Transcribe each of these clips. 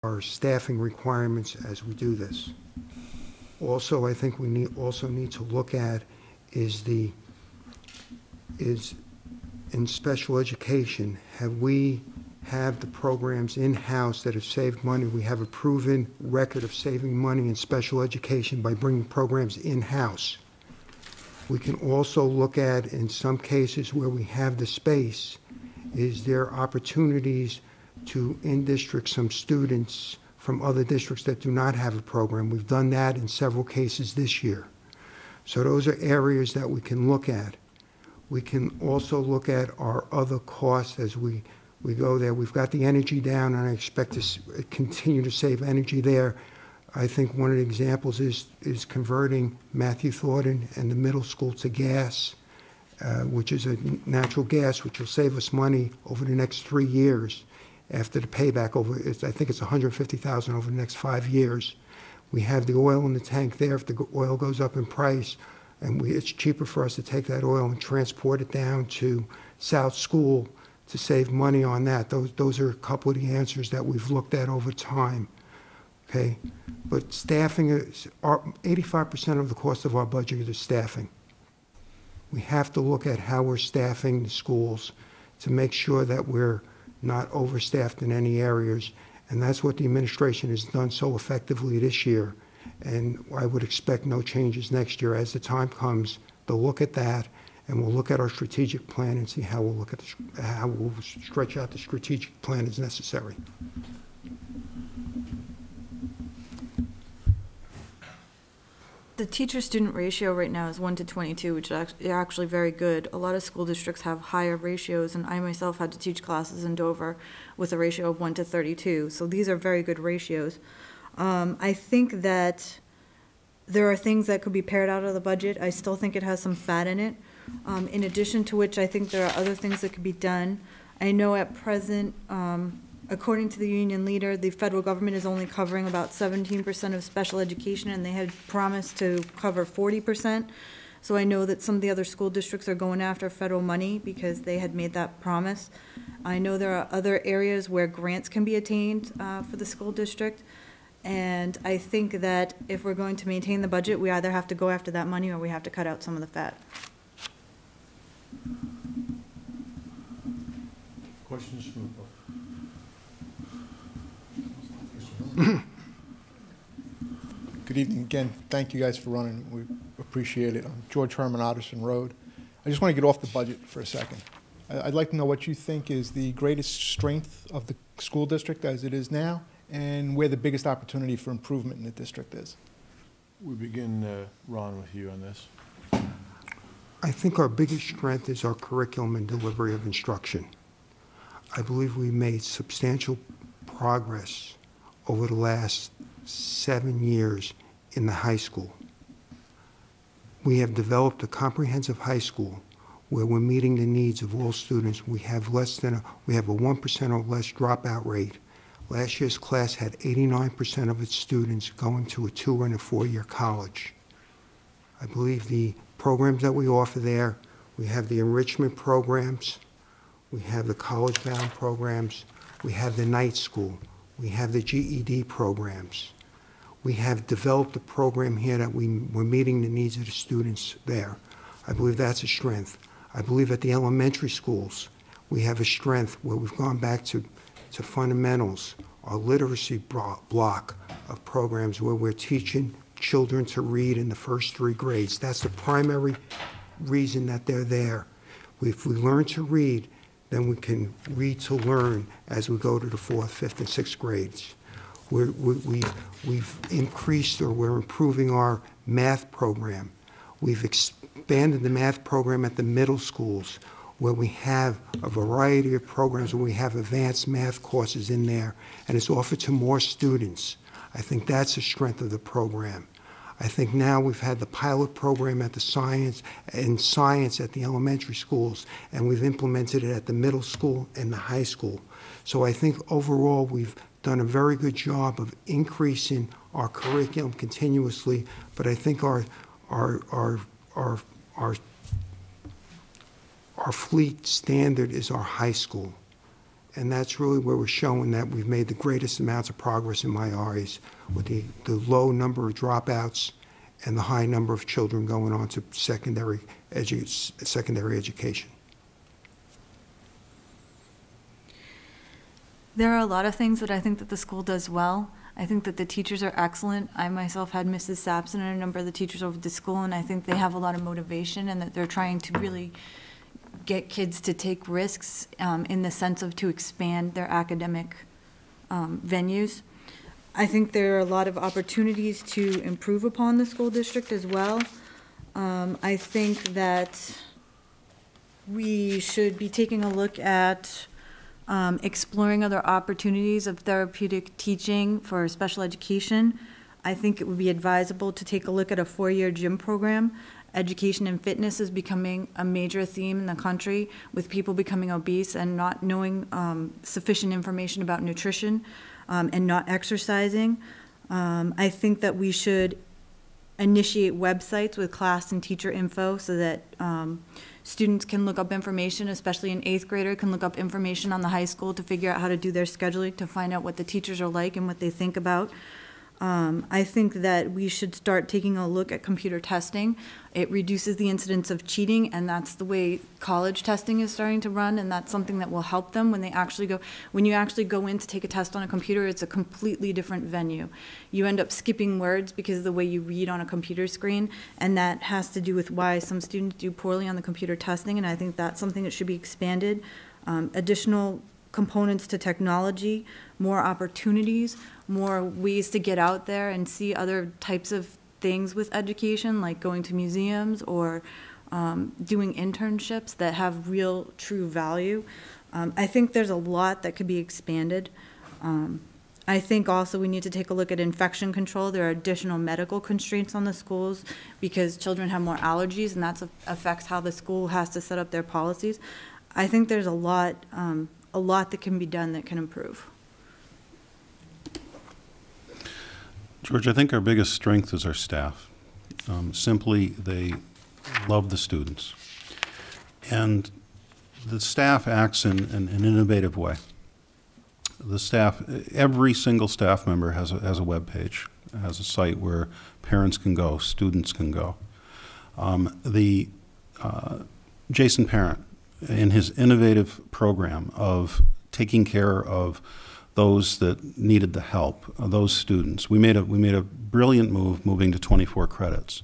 our staffing requirements as we do this. Also, I think we need to look at is in special education, have the programs in-house that have saved money. We have a proven record of saving money in special education by bringing programs in-house. We can also look at, in some cases where we have the space, is there opportunities to in-district some students from other districts that do not have a program. We've done that in several cases this year. So those are areas that we can look at. We can also look at our other costs as we go there. We've got the energy down, and I expect to continue to save energy there. I think one of the examples is converting Matthew Thornton and the middle school to gas, which is a natural gas, which will save us money over the next 3 years after the payback. I think it's $150,000 over the next 5 years. We have the oil in the tank there. If the oil goes up in price, and it's cheaper for us to take that oil and transport it down to South School to save money on that. Those are a couple of the answers that we've looked at over time. Okay, but staffing is 85% of the cost of our budget is staffing. We have to look at how we're staffing the schools to make sure that we're not overstaffed in any areas, and that's what the administration has done so effectively this year. And I would expect no changes next year. As the time comes, they'll look at that, and we'll look at our strategic plan and see how we'll look at how we'll stretch out the strategic plan as necessary. The teacher-student ratio right now is 1 to 22, which is actually very good. A lot of school districts have higher ratios, and I myself had to teach classes in Dover with a ratio of 1 to 32. So these are very good ratios. I think that there are things that could be pared out of the budget. I still think it has some fat in it. In addition to which, I think there are other things that could be done. I know at present, according to the union leader, the federal government is only covering about 17% of special education, and they had promised to cover 40%. So I know that some of the other school districts are going after federal money because they had made that promise. I know there are other areas where grants can be attained for the school district. And I think that if we're going to maintain the budget, we either have to go after that money or we have to cut out some of the fat. Questions from the board? Good evening again. Thank you guys for running. We appreciate it. I'm George Herman, Otterson Road. I just want to get off the budget for a second. I'd like to know what you think is the greatest strength of the school district as it is now, and where the biggest opportunity for improvement in the district is. We begin, Ron, with you on this. I think our biggest strength is our curriculum and delivery of instruction. I believe we made substantial progress over the last 7 years in the high school. We have developed a comprehensive high school where we're meeting the needs of all students. We have a 1% or less dropout rate. Last year's class had 89% of its students going to a 2- and a 4-year college. I believe the programs that we offer there, we have the enrichment programs, we have the college-bound programs, we have the night school, we have the GED programs. We have developed a program here that we're meeting the needs of the students there. I believe that's a strength. I believe at the elementary schools, we have a strength where we've gone back to fundamentals, our literacy block of programs where we're teaching children to read in the first 3 grades. That's the primary reason that they're there. If we learn to read, then we can read to learn as we go to the 4th, 5th, and 6th grades. We've increased, or we're improving our math program. We've expanded the math program at the middle schools, where we have a variety of programs where we have advanced math courses in there, and it's offered to more students. I think that's a strength of the program. I think now we've had the pilot program at the science at the elementary schools, and we've implemented it at the middle school and the high school. So I think overall we've done a very good job of increasing our curriculum continuously, but I think our fleet standard is our high school. And that's really where we're showing that we've made the greatest amounts of progress in my eyes with the low number of dropouts and the high number of children going on to secondary education. There are a lot of things that I think that the school does well. I think that the teachers are excellent. I myself had Mrs. Sapson and a number of the teachers over at the school, and I think they have a lot of motivation and that they're trying to really get kids to take risks in the sense of to expand their academic venues. I think there are a lot of opportunities to improve upon the school district as well. I think that we should be taking a look at exploring other opportunities of therapeutic teaching for special education. I think it would be advisable to take a look at a 4-year gym program. Education and fitness is becoming a major theme in the country, with people becoming obese and not knowing sufficient information about nutrition and not exercising. I think that we should initiate websites with class and teacher info so that students can look up information, especially an 8th grader can look up information on the high school to figure out how to do their scheduling, to find out what the teachers are like and what they think about. I think that we should start taking a look at computer testing. It reduces the incidence of cheating, and that's the way college testing is starting to run, and that's something that will help them when they actually go. When you actually go in to take a test on a computer, it's a completely different venue. You end up skipping words because of the way you read on a computer screen, and that has to do with why some students do poorly on the computer testing, and I think that's something that should be expanded. Additional components to technology, more opportunities, more ways to get out there and see other types of things with education, like going to museums or doing internships that have real, true value. I think there's a lot that could be expanded. I think also we need to take a look at infection control. There are additional medical constraints on the schools because children have more allergies, and that affects how the school has to set up their policies. I think there's a lot that can be done that can improve. George, I think our biggest strength is our staff. Simply, they love the students. And the staff acts in an innovative way. The staff, every single staff member has a web page, has a site where parents can go, students can go. Jason Parent, in his innovative program of taking care of those that needed the help, those students. We made a brilliant move moving to 24 credits,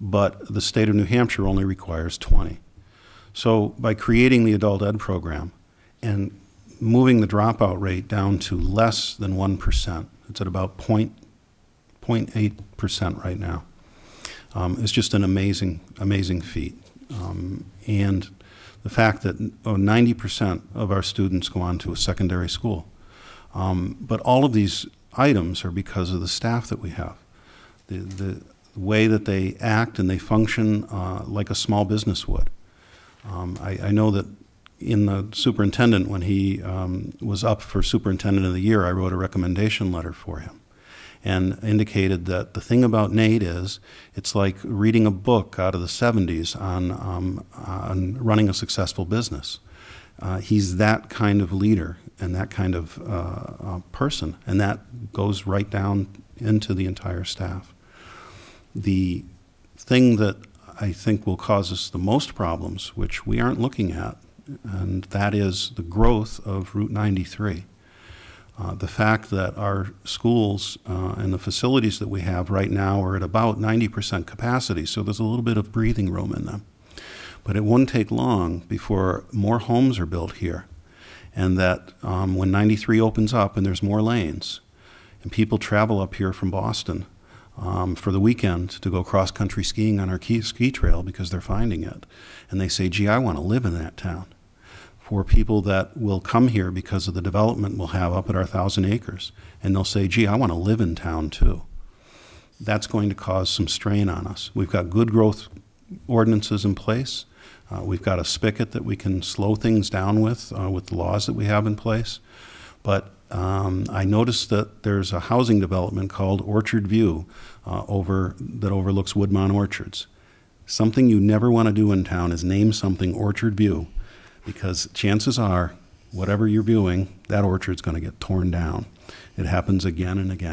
but the state of New Hampshire only requires 20. So by creating the adult ed program and moving the dropout rate down to less than 1%, it's at about 0.8% right now. It's just an amazing, amazing feat. And the fact that 90% of our students go on to a secondary school. But all of these items are because of the staff that we have. The way that they act and they function like a small business would. I know that in the superintendent, when he was up for Superintendent of the Year, I wrote a recommendation letter for him and indicated that the thing about Nate is it's like reading a book out of the 70s on running a successful business. He's that kind of leader and that kind of person, and that goes right down into the entire staff. The thing that I think will cause us the most problems, which we aren't looking at, and that is the growth of Route 93. The fact that our schools and the facilities that we have right now are at about 90% capacity, so there's a little bit of breathing room in them. But it won't take long before more homes are built here, and that when 93 opens up and there's more lanes, and people travel up here from Boston for the weekend to go cross-country skiing on our ski trail because they're finding it, and they say, gee, I want to live in that town. For people that will come here because of the development we'll have up at our 1,000 acres, and they'll say, gee, I want to live in town too. That's going to cause some strain on us. We've got good growth ordinances in place. We've got a spigot that we can slow things down with the laws that we have in place. But I noticed that there's a housing development called Orchard View that overlooks Woodmont Orchards. Something you never want to do in town is name something Orchard View, because chances are whatever you're viewing, that orchard's going to get torn down. It happens again and again.